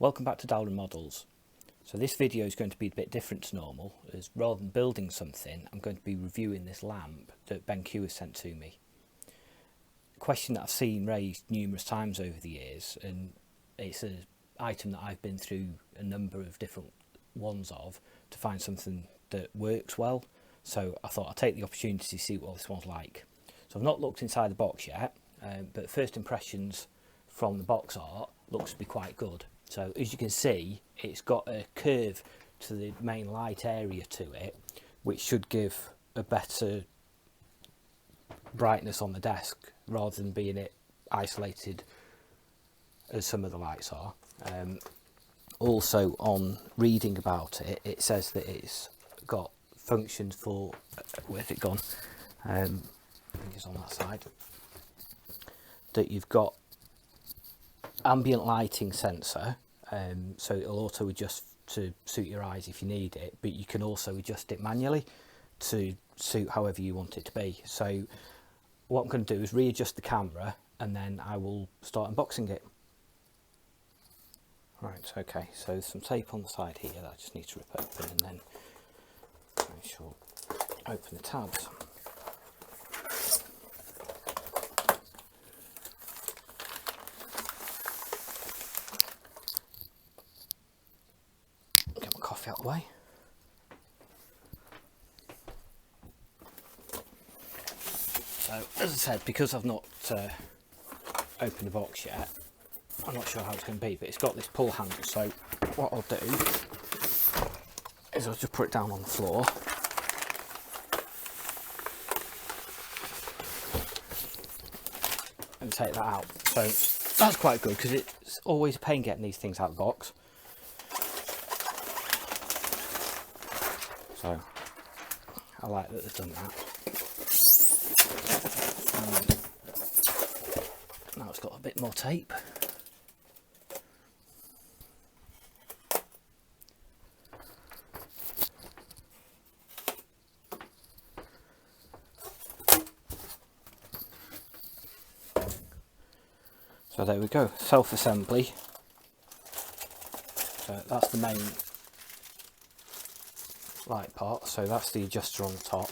Welcome back to Dowden Models. So this video is going to be a bit different to normal, as rather than building something, I'm going to be reviewing this lamp that BenQ has sent to me. A question that I've seen raised numerous times over the years, and it's an item that I've been through a number of different ones of to find something that works well. So I thought I'd take the opportunity to see what this one's like. So I've not looked inside the box yet, but first impressions from the box art looks to be quite good. So as you can see, it's got a curve to the main light area to it, which should give a better brightness on the desk rather than being it isolated as some of the lights are. Also, on reading about it, it says that it's got functions for, where's it gone? I think it's on that side. That you've got ambient lighting sensor, so it'll auto adjust to suit your eyes if you need it, but you can also adjust it manually to suit however you want it to be. So what I'm going to do is readjust the camera and then I will start unboxing it. Right, okay, so there's some tape on the side here that I just need to rip open, and then I shall open the tabs. Get my coffee out of the way. So, as I said, because I've not opened the box yet, I'm not sure how it's going to be, but it's got this pull handle, so what I'll do is I'll just put it down on the floor. And take that out. So that's quite good, because it's always a pain getting these things out of the box. So I like that they've done that. Now it's got a bit more tape. So there we go, self-assembly. So that's the main light part, so that's the adjuster on the top,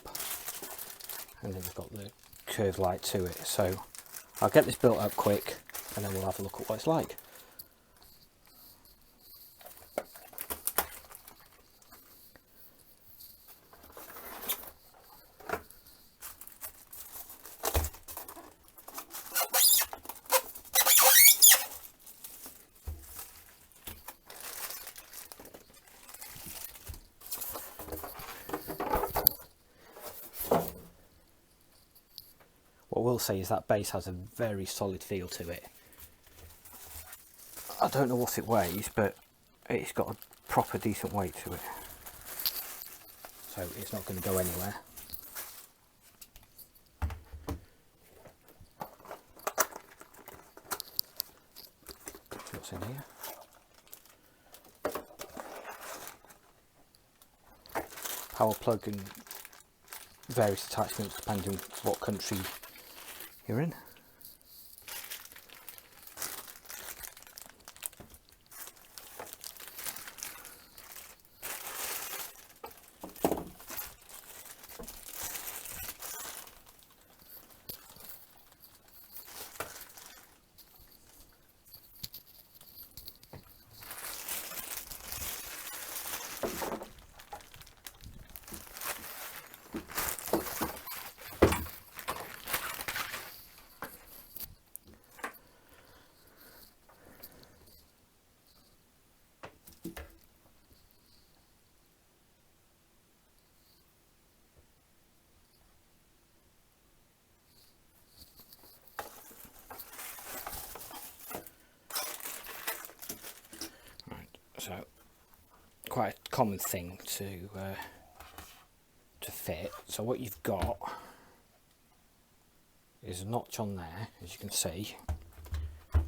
and then we've got the curved light to it. So I'll get this built up quick and then we'll have a look at what it's like. What I will say is that base has a very solid feel to it. I don't know what it weighs, but it's got a proper decent weight to it. So it's not going to go anywhere. What's in here? Power plug and various attachments depending on what country you're in. So, quite a common thing to fit. So what you've got is a notch on there, as you can see,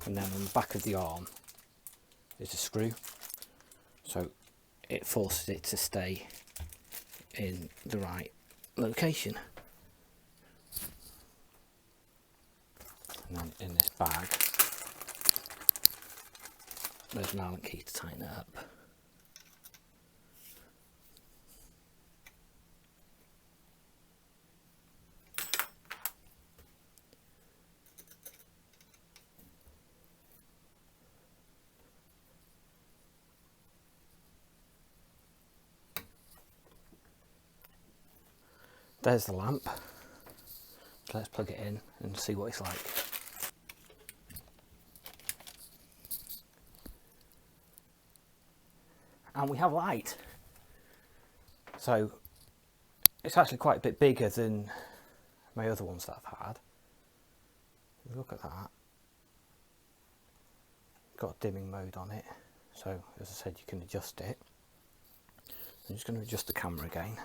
and then on the back of the arm is a screw. So it forces it to stay in the right location. And then in this bag There's an Allen key to tighten it up. There's the lamp. So let's plug it in and see what it's like. And we have light. So it's actually quite a bit bigger than my other ones that I've had. Look at that. Got a dimming mode on it. So as I said, you can adjust it. I'm just going to adjust the camera again.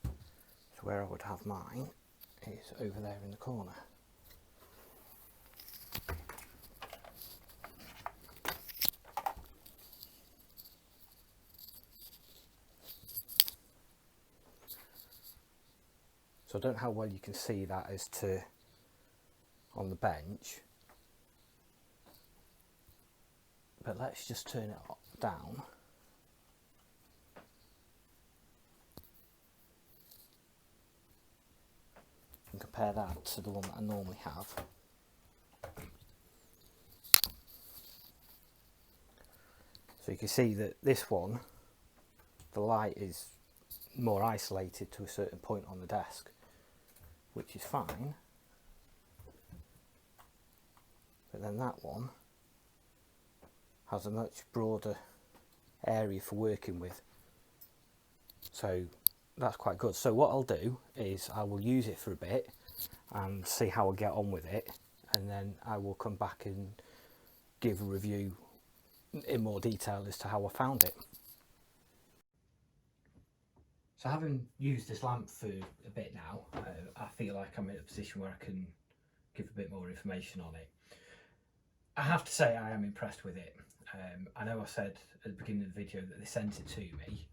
So where I would have mine is over there in the corner. So I don't know how well you can see that as to on the bench, but let's just turn it down. And compare that to the one that I normally have. So you can see that this one, the light is more isolated to a certain point on the desk, which is fine. But then that one has a much broader area for working with. So that's quite good. So what I'll do is I will use it for a bit and see how I get on with it, and then I will come back and give a review in more detail as to how I found it. So having used this lamp for a bit now, I feel like I'm in a position where I can give a bit more information on it. I have to say I am impressed with it. I know I said at the beginning of the video that they sent it to me,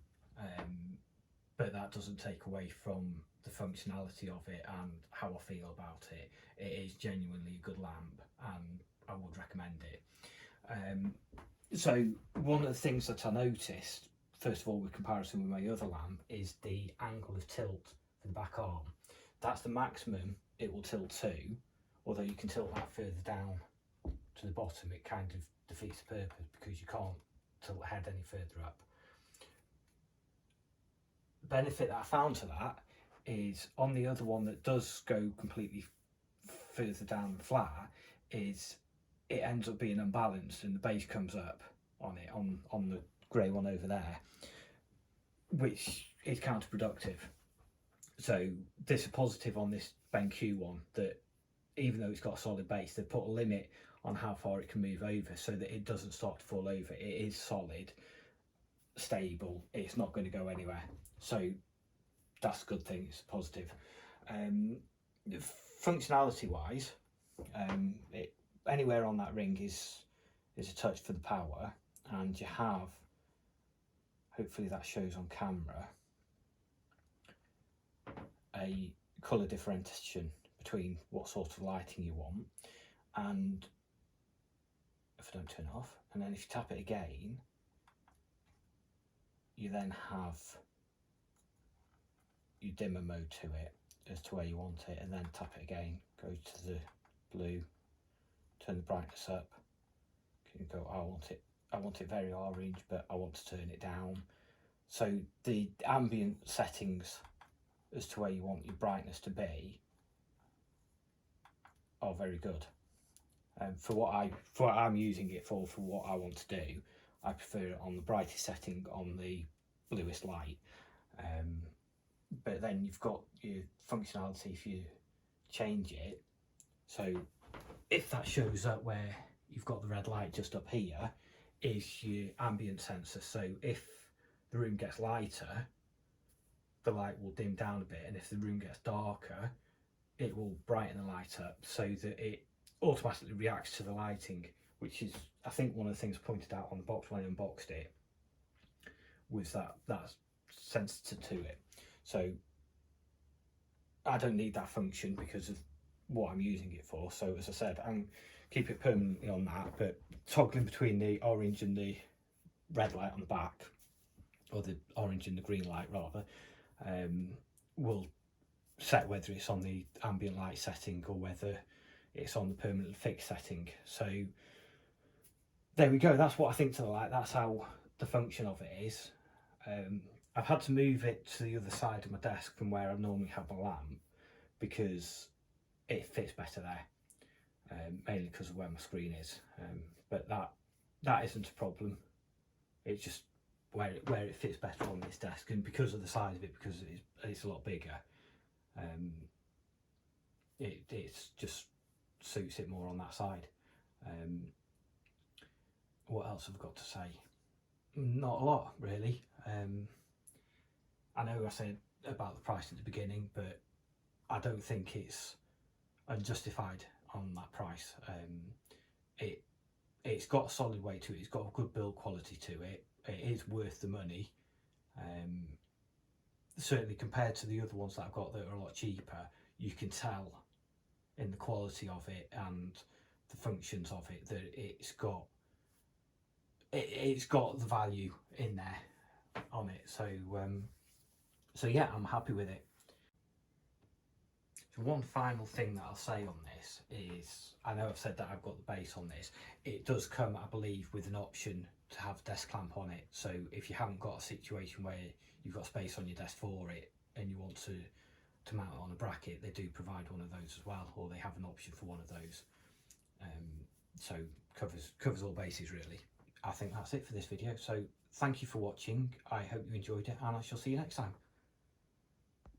but that doesn't take away from the functionality of it and how I feel about it. It is genuinely a good lamp and I would recommend it. So one of the things that I noticed, first of all, with comparison with my other lamp, is the angle of tilt for the back arm. That's the maximum it will tilt to, although you can tilt that further down to the bottom. It kind of defeats the purpose because you can't tilt the head any further up. The benefit that I found to that is on the other one that does go completely further down the flat, is it ends up being unbalanced and the base comes up on it, on the grey one over there, which is counterproductive. So there's a positive on this BenQ one, that even though it's got a solid base, they've put a limit on how far it can move over so that it doesn't start to fall over. It is solid, stable, it's not going to go anywhere. So that's a good thing, it's positive. Functionality wise, anywhere on that ring is a touch for the power, and you have, hopefully that shows on camera, a colour differentiation between what sort of lighting you want. And if I don't turn it off, and then if you tap it again, you then have your dimmer mode to it as to where you want it, and then tap it again, go to the blue, turn the brightness up. You can go, I want it very orange, but I want to turn it down. So the ambient settings as to where you want your brightness to be are very good. For what I'm using it for what I want to do, I prefer it on the brightest setting on the bluest light. But then you've got your functionality if you change it. So if that shows up where you've got the red light just up here, is your ambient sensor. So if the room gets lighter, the light will dim down a bit, and if the room gets darker, it will brighten the light up so that it automatically reacts to the lighting, which is, I think, one of the things pointed out on the box when I unboxed it, was that that's sensitive to it. So I don't need that function because of what I'm using it for. So as I said, I'm keep it permanently on that, but toggling between the orange and the red light on the back, or the orange and the green light rather, will set whether it's on the ambient light setting or whether it's on the permanent fixed setting. So there we go, that's what I think to the light, that's how the function of it is. I've had to move it to the other side of my desk from where I normally have my lamp because it fits better there, mainly because of where my screen is, but that isn't a problem. It's just where it fits better on this desk, and because of the size of it, because it's a lot bigger, it's just suits it more on that side. What else have I got to say? Not a lot really. I know I said about the price at the beginning, but I don't think it's unjustified on that price. It's got a solid weight to it, it's got a good build quality to it, it is worth the money. Certainly compared to the other ones that I've got that are a lot cheaper, you can tell in the quality of it and the functions of it that it's got the value in there on it. So yeah, I'm happy with it. So one final thing that I'll say on this is, I know I've said that I've got the base on this, it does come, I believe, with an option to have desk clamp on it. So if you haven't got a situation where you've got space on your desk for it and you want to mount it on a bracket, they do provide one of those as well, or they have an option for one of those. So covers all bases really. I think that's it for this video. So thank you for watching. I hope you enjoyed it, and I shall see you next time.